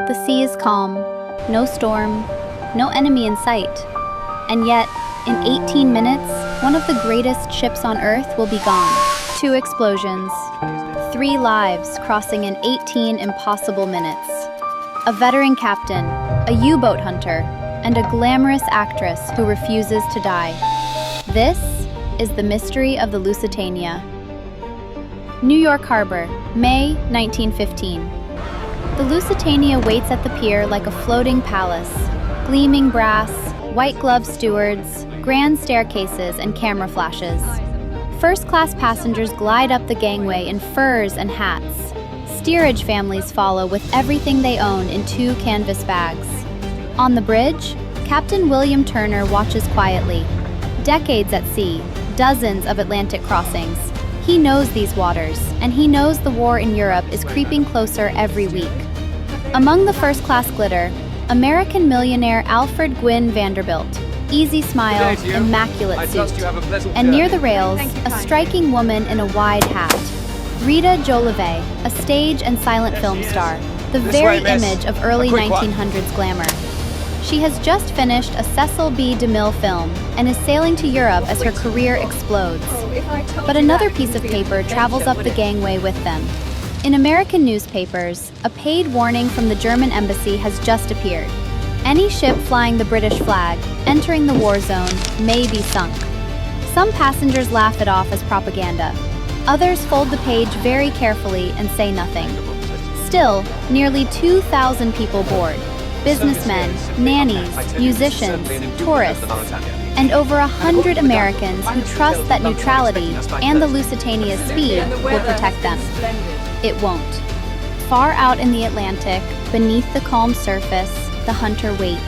The sea is calm, no storm, no enemy in sight. And yet, in 18 minutes, one of the greatest ships on Earth will be gone. 2 explosions, 3 lives crossing in 18 impossible minutes. A veteran captain, a U-boat hunter, and a glamorous actress who refuses to die. This is the mystery of the Lusitania. New York Harbor, May 1915. The Lusitania waits at the pier like a floating palace. Gleaming brass, white-gloved stewards, grand staircases, and camera flashes. First-class passengers glide up the gangway in furs and hats. Steerage families follow with everything they own in 2 canvas bags. On the bridge, Captain William Turner watches quietly. Decades at sea, dozens of Atlantic crossings. He knows these waters, and he knows the war in Europe is creeping closer every week. Among the first-class glitter, American millionaire Alfred Gwynne Vanderbilt, easy smile, immaculate suit. And near the rails, a striking woman in a wide hat. Rita Jolivet, a stage and silent film star, the very image of early 1900s glamour. She has just finished a Cecil B. DeMille film and is sailing to Europe as her career explodes. But another piece of paper travels up the gangway with them. In American newspapers, a paid warning from the German embassy has just appeared. Any ship flying the British flag, entering the war zone, may be sunk. Some passengers laugh it off as propaganda. Others fold the page very carefully and say nothing. Still, nearly 2,000 people board. Businessmen, nannies, musicians, tourists, and over 100 Americans who trust that neutrality and the Lusitania's speed will protect them. It won't. Far out in the Atlantic, beneath the calm surface, the hunter waits.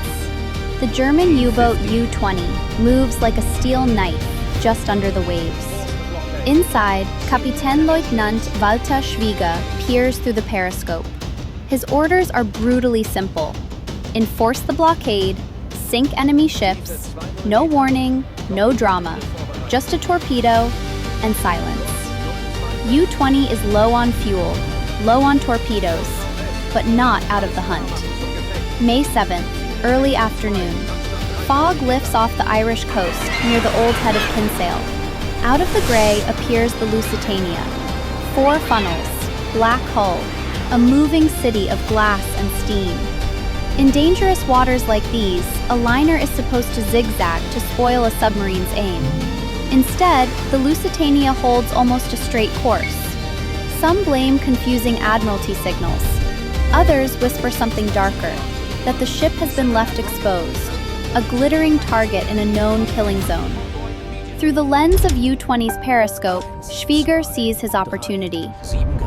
The German U-boat U-20 moves like a steel knife just under the waves. Inside, Kapitänleutnant Walter Schwieger peers through the periscope. His orders are brutally simple. Enforce the blockade, sink enemy ships, no warning, no drama, just a torpedo and silence. U-20 is low on fuel, low on torpedoes, but not out of the hunt. May 7th, early afternoon. Fog lifts off the Irish coast near the old head of Kinsale. Out of the gray appears the Lusitania. 4 funnels, black hull, a moving city of glass and steam. In dangerous waters like these, a liner is supposed to zigzag to spoil a submarine's aim. Instead, the Lusitania holds almost a straight course. Some blame confusing admiralty signals. Others whisper something darker, that the ship has been left exposed, a glittering target in a known killing zone. Through the lens of U-20's periscope, Schwieger sees his opportunity.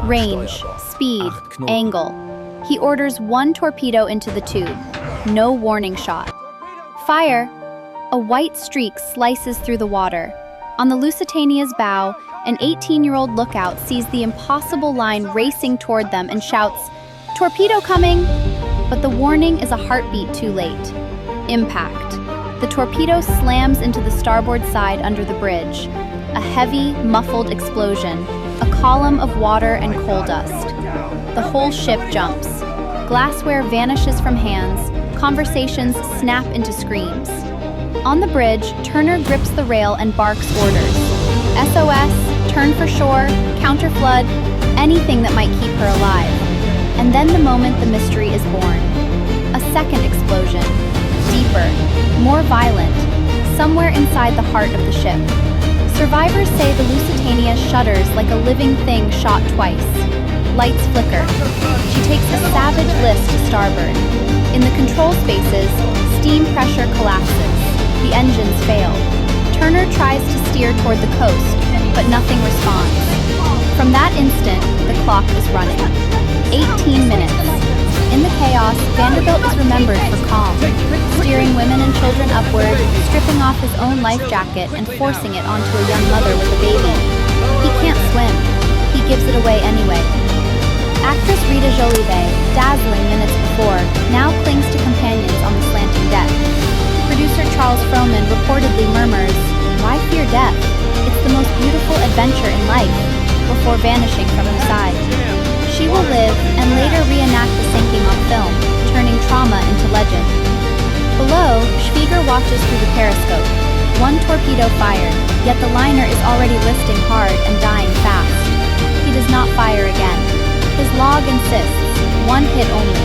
Range, speed, angle. He orders 1 torpedo into the tube. No warning shot. Fire! A white streak slices through the water. On the Lusitania's bow, an 18-year-old lookout sees the impossible line racing toward them and shouts, "Torpedo coming!" But the warning is a heartbeat too late. Impact. The torpedo slams into the starboard side under the bridge. A heavy, muffled explosion, a column of water and coal dust. The whole ship jumps. Glassware vanishes from hands, conversations snap into screams. On the bridge, Turner grips the rail and barks orders. SOS, turn for shore, counterflood, anything that might keep her alive. And then the moment the mystery is born. A second explosion. Deeper, more violent, somewhere inside the heart of the ship. Survivors say the Lusitania shudders like a living thing shot twice. Lights flicker. She takes a savage list to starboard. In the control spaces, steam pressure collapses. The engines fail. Turner tries to steer toward the coast, but nothing responds. From that instant, the clock is running. 18 minutes. In the chaos, Vanderbilt is remembered for calm, steering women and children upward, stripping off his own life jacket and forcing it onto a young mother with a baby. He can't swim. He gives it away anyway. Actress Rita Jolivet, dazzling minutes before, now clings to companions on the slanting deck. Producer Charles Frohman reportedly murmurs, "Why fear death? It's the most beautiful adventure in life," before vanishing from her side. She will live and later reenact the sinking on film, watches through the periscope. One torpedo fired, yet the liner is already listing hard and dying fast. He does not fire again. His log insists, one hit only.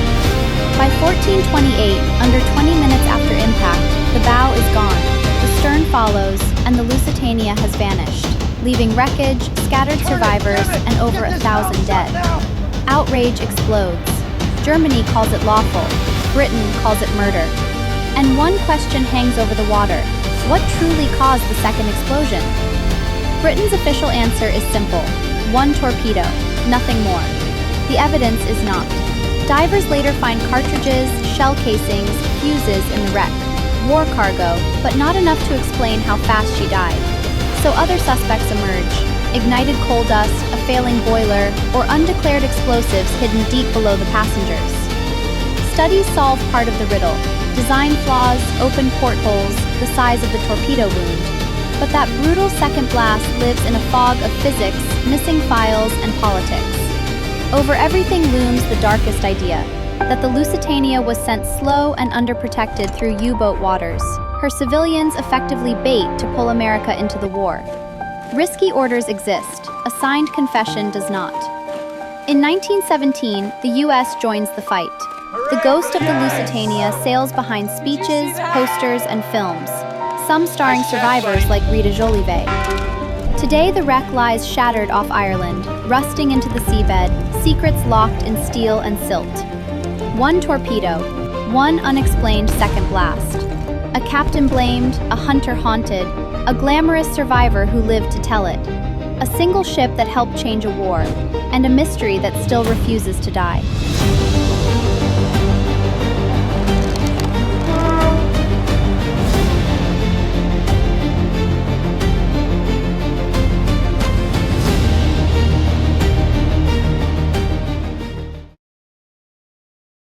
By 14:28, under 20 minutes after impact, the bow is gone. The stern follows, and the Lusitania has vanished, leaving wreckage, scattered survivors, and over 1,000 dead. Outrage explodes. Germany calls it lawful. Britain calls it murder. And one question hangs over the water. What truly caused the second explosion? Britain's official answer is simple. One torpedo, nothing more. The evidence is not. Divers later find cartridges, shell casings, fuses in the wreck. War cargo, but not enough to explain how fast she died. So other suspects emerge. Ignited coal dust, a failing boiler, or undeclared explosives hidden deep below the passengers. Studies solve part of the riddle. Design flaws, open portholes, the size of the torpedo wound. But that brutal second blast lives in a fog of physics, missing files, and politics. Over everything looms the darkest idea, that the Lusitania was sent slow and underprotected through U-boat waters, her civilians effectively bait to pull America into the war. Risky orders exist, a signed confession does not. In 1917, the U.S. joins the fight. The ghost of the Lusitania sails behind speeches, posters, and films, some starring survivors like Rita Jolivet. Today, the wreck lies shattered off Ireland, rusting into the seabed, secrets locked in steel and silt. One torpedo, one unexplained second blast. A captain blamed, a hunter haunted, a glamorous survivor who lived to tell it. A single ship that helped change a war, and a mystery that still refuses to die.